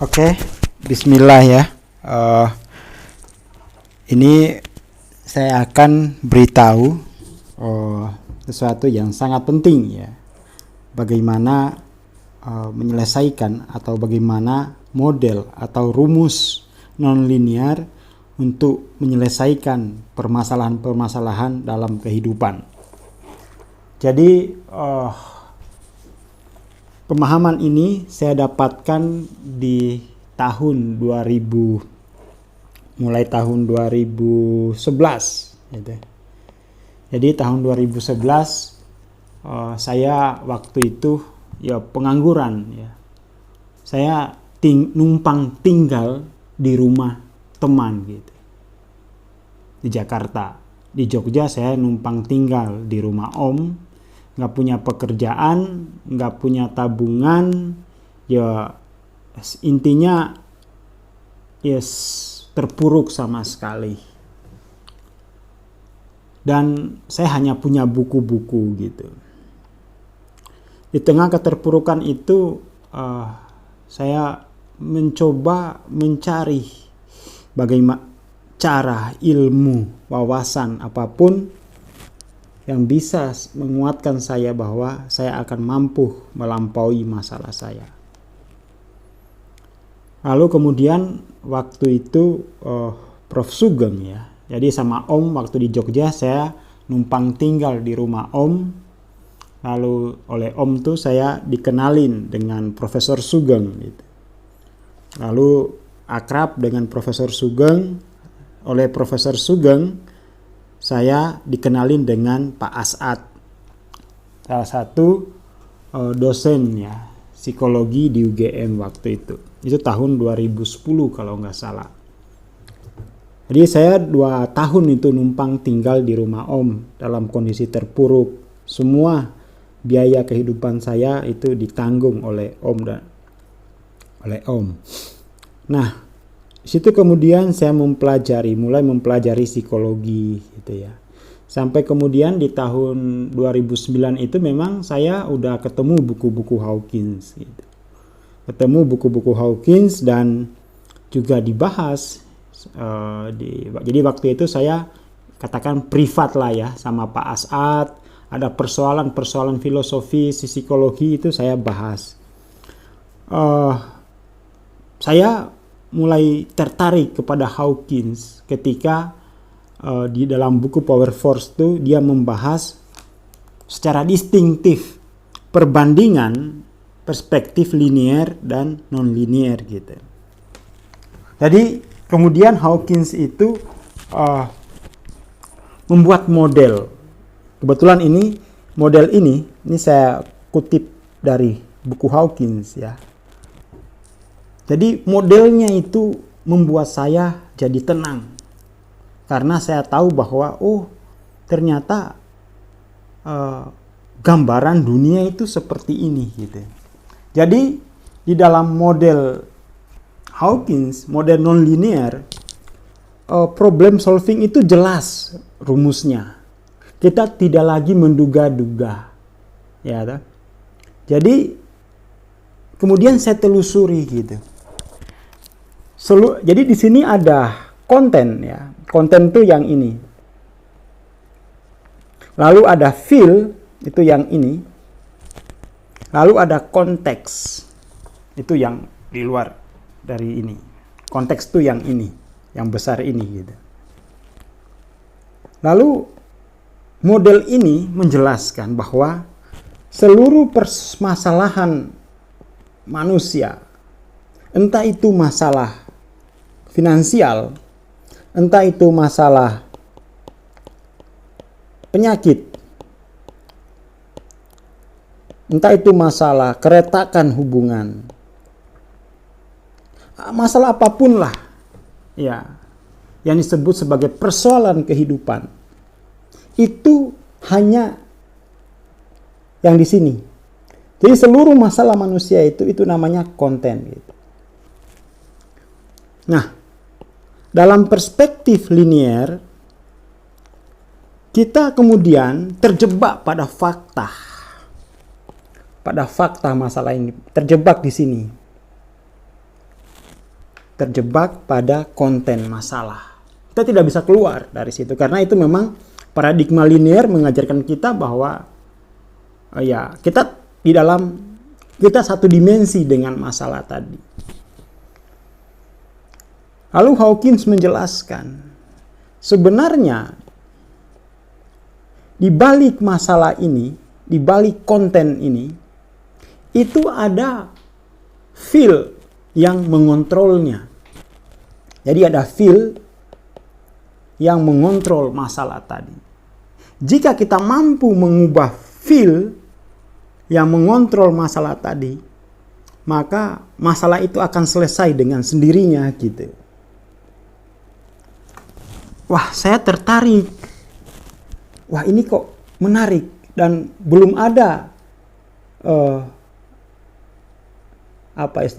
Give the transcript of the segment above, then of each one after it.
Oke, Bismillah ya. Ini saya akan beritahu sesuatu yang sangat penting ya. Bagaimana menyelesaikan atau bagaimana model atau rumus nonlinear untuk menyelesaikan permasalahan-permasalahan dalam kehidupan. Jadi pemahaman ini saya dapatkan di tahun 2000, mulai tahun 2011 gitu. Jadi tahun 2011 saya waktu itu ya pengangguran ya. Saya numpang tinggal di rumah teman gitu. Di Jakarta. Di Jogja saya numpang tinggal di rumah om. Nggak punya pekerjaan, nggak punya tabungan, ya intinya yes, terpuruk sama sekali. Dan saya hanya punya buku-buku gitu. Di tengah keterpurukan itu saya mencoba mencari bagaimana cara, ilmu, wawasan apapun yang bisa menguatkan saya bahwa saya akan mampu melampaui masalah saya. Lalu kemudian waktu itu Prof. Sugeng ya. Jadi sama om waktu di Jogja saya numpang tinggal di rumah om. Lalu oleh om tuh saya dikenalin dengan Profesor Sugeng gitu. Lalu akrab dengan Profesor Sugeng. Oleh Profesor Sugeng saya dikenalin dengan Pak As'ad, salah satu dosen ya psikologi di UGM waktu itu. Itu tahun 2010 kalau nggak salah. Jadi saya 2 tahun itu numpang tinggal di rumah om dalam kondisi terpuruk. Semua biaya kehidupan saya itu ditanggung oleh om dan oleh om. Nah, situ kemudian saya mulai mempelajari psikologi gitu ya. Sampai kemudian di tahun 2009 itu memang saya udah ketemu buku-buku Hawkins gitu. Ketemu buku-buku Hawkins dan juga dibahas jadi waktu itu saya katakan privat lah ya sama Pak As'ad, ada persoalan-persoalan filosofi, psikologi itu saya bahas. Saya mulai tertarik kepada Hawkins ketika di dalam buku Power Force itu dia membahas secara distintif perbandingan perspektif linear dan non-linear gitu. Jadi kemudian Hawkins itu membuat model. Kebetulan model ini saya kutip dari buku Hawkins ya. Jadi modelnya itu membuat saya jadi tenang. Karena saya tahu bahwa ternyata gambaran dunia itu seperti ini gitu. Jadi di dalam model Hawkins, model nonlinear, problem solving itu jelas rumusnya. Kita tidak lagi menduga-duga. Ya, jadi kemudian saya telusuri gitu. Jadi di sini ada konten ya. Konten itu yang ini. Lalu ada feel itu yang ini. Lalu ada konteks. Itu yang di luar dari ini. Konteks itu yang ini, yang besar ini gitu. Lalu model ini menjelaskan bahwa seluruh permasalahan manusia, entah itu masalah finansial, entah itu masalah penyakit, entah itu masalah keretakan hubungan, masalah apapun lah ya yang disebut sebagai persoalan kehidupan, itu hanya yang di sini. Jadi seluruh masalah manusia itu namanya konten gitu. Nah, dalam perspektif linear, kita kemudian terjebak pada fakta. Pada fakta masalah ini, terjebak di sini. terjebak pada konten masalah. Kita tidak bisa keluar dari situ karena itu memang paradigma linear mengajarkan kita bahwa ya kita di dalam kita satu dimensi dengan masalah tadi. Lalu Hawkins menjelaskan sebenarnya di balik masalah ini, di balik konten ini itu ada feel yang mengontrolnya. Jadi ada feel yang mengontrol masalah tadi. Jika kita mampu mengubah feel yang mengontrol masalah tadi, maka masalah itu akan selesai dengan sendirinya gitu. Wah, saya tertarik. Wah, ini kok menarik dan belum ada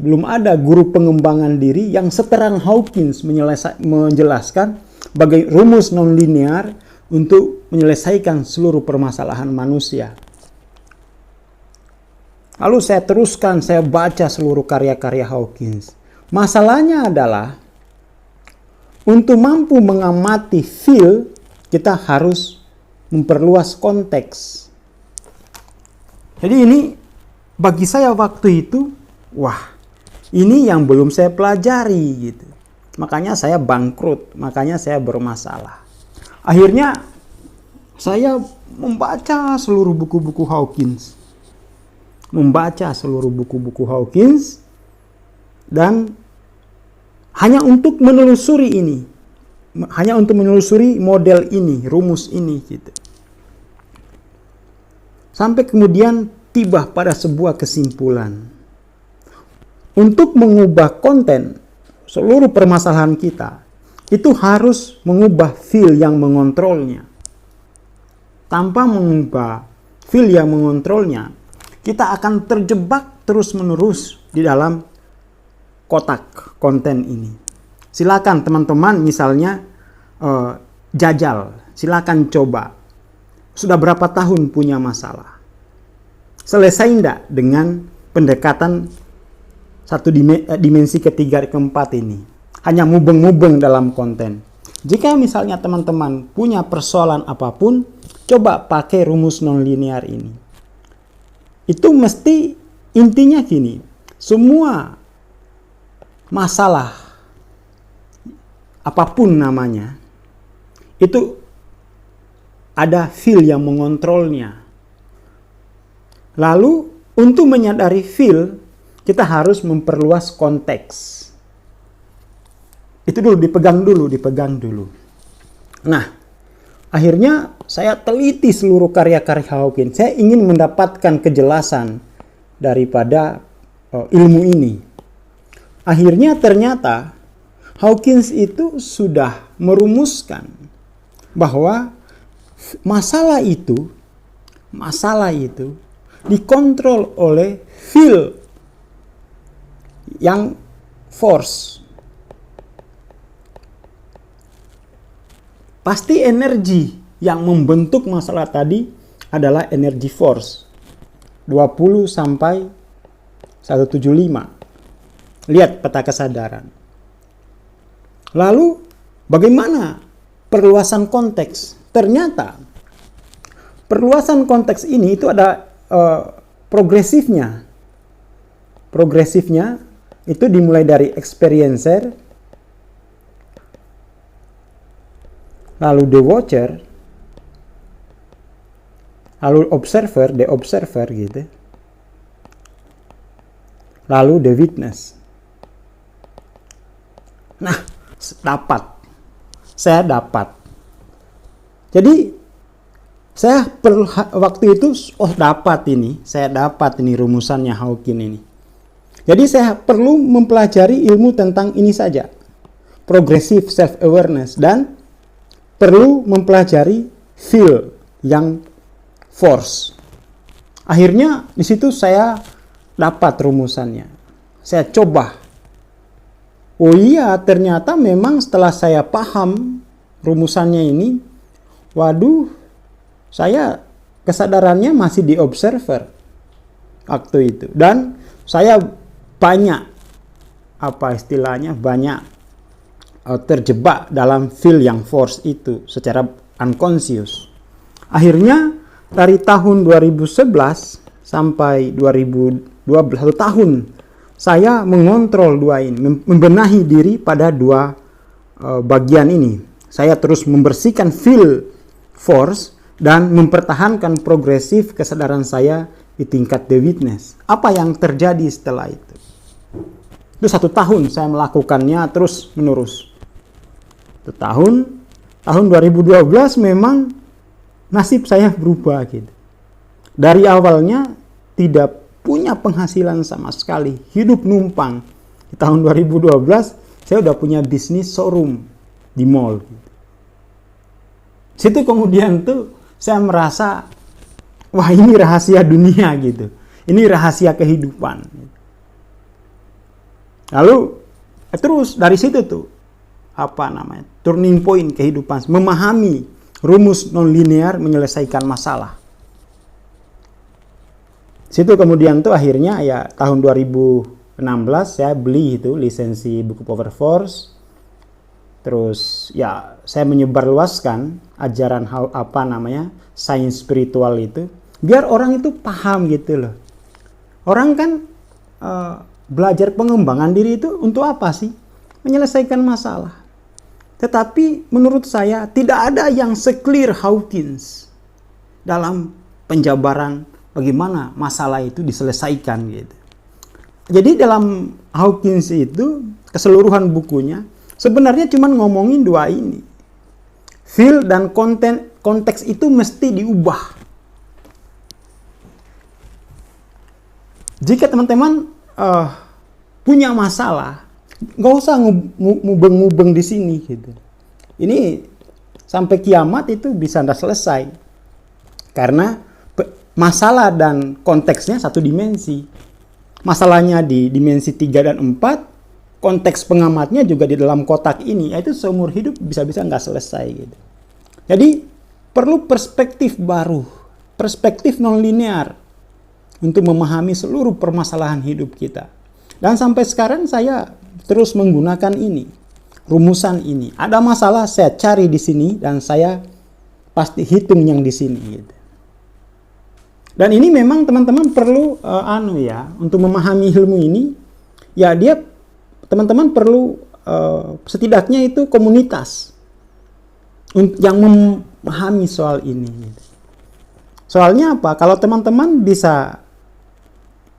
belum ada guru pengembangan diri yang seterang Hawkins menjelaskan bagai rumus non-linear untuk menyelesaikan seluruh permasalahan manusia. Lalu saya teruskan, saya baca seluruh karya-karya Hawkins. Masalahnya adalah untuk mampu mengamati feel, kita harus memperluas konteks. Jadi ini bagi saya waktu itu, wah, ini yang belum saya pelajari gitu. Makanya saya bangkrut, makanya saya bermasalah. Akhirnya saya membaca seluruh buku-buku Hawkins. Dan hanya untuk menelusuri ini. Hanya untuk menelusuri model ini, rumus ini gitu. Sampai kemudian tiba pada sebuah kesimpulan. Untuk mengubah konten seluruh permasalahan kita, itu harus mengubah feel yang mengontrolnya. Tanpa mengubah feel yang mengontrolnya, kita akan terjebak terus-menerus di dalam kotak konten ini. Silakan teman-teman misalnya jajal, silakan coba. Sudah berapa tahun punya masalah? Selesai enggak dengan pendekatan satu dimensi ketiga keempat ini? Hanya mubeng-mubeng dalam konten. Jika misalnya teman-teman punya persoalan apapun, coba pakai rumus non-linear ini. Itu mesti intinya gini, semua masalah apapun namanya, itu ada feel yang mengontrolnya. Lalu untuk menyadari feel, kita harus memperluas konteks. Itu dulu, dipegang dulu. Nah, akhirnya saya teliti seluruh karya-karya Hawkins. Saya ingin mendapatkan kejelasan daripada ilmu ini. Akhirnya ternyata Hawkins itu sudah merumuskan bahwa masalah itu dikontrol oleh feel yang force. Pasti energi yang membentuk masalah tadi adalah energi force. 20 sampai 175. Lihat peta kesadaran. Lalu bagaimana perluasan konteks? Ternyata perluasan konteks ini itu ada progresifnya. Progresifnya itu dimulai dari experiencer, lalu the watcher, lalu the observer gitu, lalu the witness. Nah, saya dapat. Jadi saya waktu itu saya dapat ini rumusannya Hawkins ini. Jadi saya perlu mempelajari ilmu tentang ini saja, progressive self-awareness, dan perlu mempelajari feel yang force. Akhirnya di situ saya dapat rumusannya. Saya coba. Oh iya, ternyata memang setelah saya paham rumusannya ini, waduh, saya kesadarannya masih di observer waktu itu. Dan saya banyak apa istilahnya, banyak terjebak dalam feel yang force itu secara unconscious. Akhirnya dari tahun 2011 sampai 2012, 1 tahun, saya mengontrol dua ini, membenahi diri pada dua bagian ini. Saya terus membersihkan feel force dan mempertahankan progresif kesadaran saya di tingkat the witness. Apa yang terjadi setelah itu? Itu 1 tahun saya melakukannya terus menerus. Tahun 2012 memang nasib saya berubah gitu. Dari awalnya tidak punya penghasilan sama sekali, hidup numpang. Di tahun 2012 saya udah punya bisnis showroom di mall gitu. Situ kemudian tuh saya merasa, wah ini rahasia dunia gitu. Ini rahasia kehidupan. Lalu terus dari situ tuh turning point kehidupan, memahami rumus non-linear menyelesaikan masalah. Situ kemudian tuh akhirnya ya tahun 2016 saya beli itu lisensi buku Power Force. Terus ya saya menyebarluaskan ajaran sains spiritual itu biar orang itu paham gitu loh. Orang kan belajar pengembangan diri itu untuk apa sih? Menyelesaikan masalah. Tetapi menurut saya tidak ada yang se-clear Hawkins dalam penjabaran bagaimana masalah itu diselesaikan gitu. Jadi dalam Hawkins itu keseluruhan bukunya sebenarnya cuma ngomongin dua ini. Feel dan konteks itu mesti diubah. Jika teman-teman punya masalah, nggak usah ngubeng-ngubeng di sini gitu. Ini sampai kiamat itu bisa anda selesai. Karena masalah dan konteksnya satu dimensi. Masalahnya di dimensi 3 dan 4, konteks pengamatnya juga di dalam kotak ini. Itu seumur hidup bisa-bisa nggak selesai gitu. Jadi perlu perspektif baru, perspektif non-linear untuk memahami seluruh permasalahan hidup kita. Dan sampai sekarang saya terus menggunakan ini, rumusan ini. Ada masalah saya cari di sini dan saya pasti hitung yang di sini gitu. Dan ini memang teman-teman perlu untuk memahami ilmu ini, ya teman-teman perlu setidaknya itu komunitas yang memahami soal ini gitu. Soalnya apa? Kalau teman-teman bisa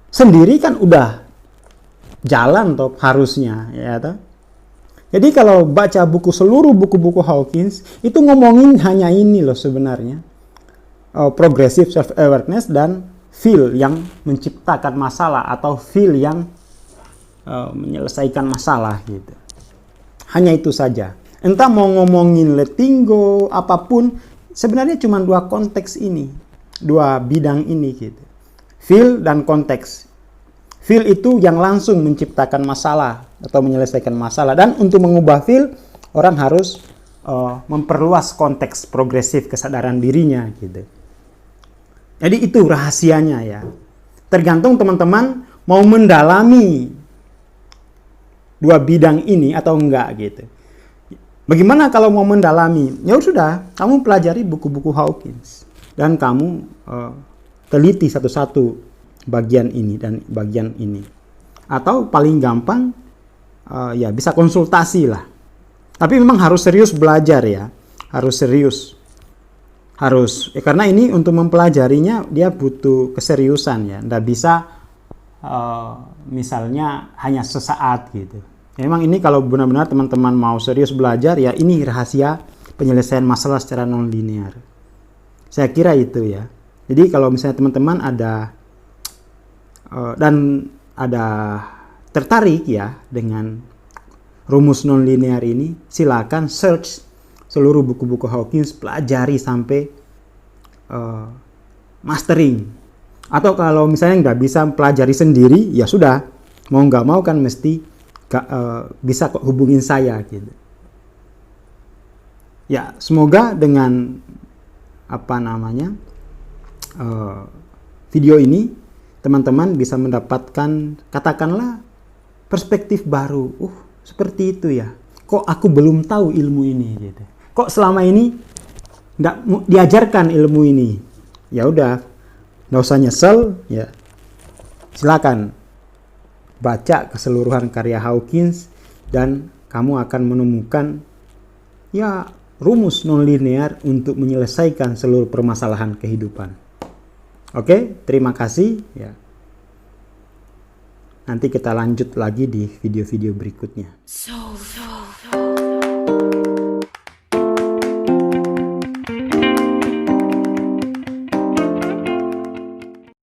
sendiri kan udah jalan toh harusnya ya toh. Jadi kalau baca seluruh buku-buku Hawkins itu ngomongin hanya ini loh sebenarnya. Progressive self awareness dan feel yang menciptakan masalah atau feel yang menyelesaikan masalah gitu. Hanya itu saja. Entah mau ngomongin letting go apapun, sebenarnya cuma dua konteks ini, dua bidang ini gitu. Feel dan konteks. Feel itu yang langsung menciptakan masalah atau menyelesaikan masalah, dan untuk mengubah feel orang harus memperluas konteks progresif kesadaran dirinya gitu. Jadi itu rahasianya ya. Tergantung teman-teman mau mendalami dua bidang ini atau enggak gitu. Bagaimana kalau mau mendalami? Ya sudah, kamu pelajari buku-buku Hawkins dan kamu teliti satu-satu bagian ini dan bagian ini. Atau paling gampang ya bisa konsultasi lah. Tapi memang harus serius belajar ya. Harus serius. Karena ini untuk mempelajarinya dia butuh keseriusan ya. Nggak bisa misalnya hanya sesaat gitu. Memang ini kalau benar-benar teman-teman mau serius belajar ya, ini rahasia penyelesaian masalah secara non-linear. Saya kira itu ya. Jadi kalau misalnya teman-teman ada tertarik ya dengan rumus non-linear ini, silakan search seluruh buku-buku Hawkins, pelajari sampai mastering. Atau kalau misalnya nggak bisa pelajari sendiri, ya sudah, mau nggak mau kan mesti bisa kok hubungin saya gitu. Ya semoga dengan video ini teman-teman bisa mendapatkan katakanlah perspektif baru. Seperti itu ya. Kok aku belum tahu ilmu ini gitu. Kok selama ini nggak diajarkan ilmu ini? Ya udah, nggak usah nyesel ya. Silakan baca keseluruhan karya Hawkins dan kamu akan menemukan ya rumus nonlinear untuk menyelesaikan seluruh permasalahan kehidupan. Oke, terima kasih ya. Nanti kita lanjut lagi di video-video berikutnya.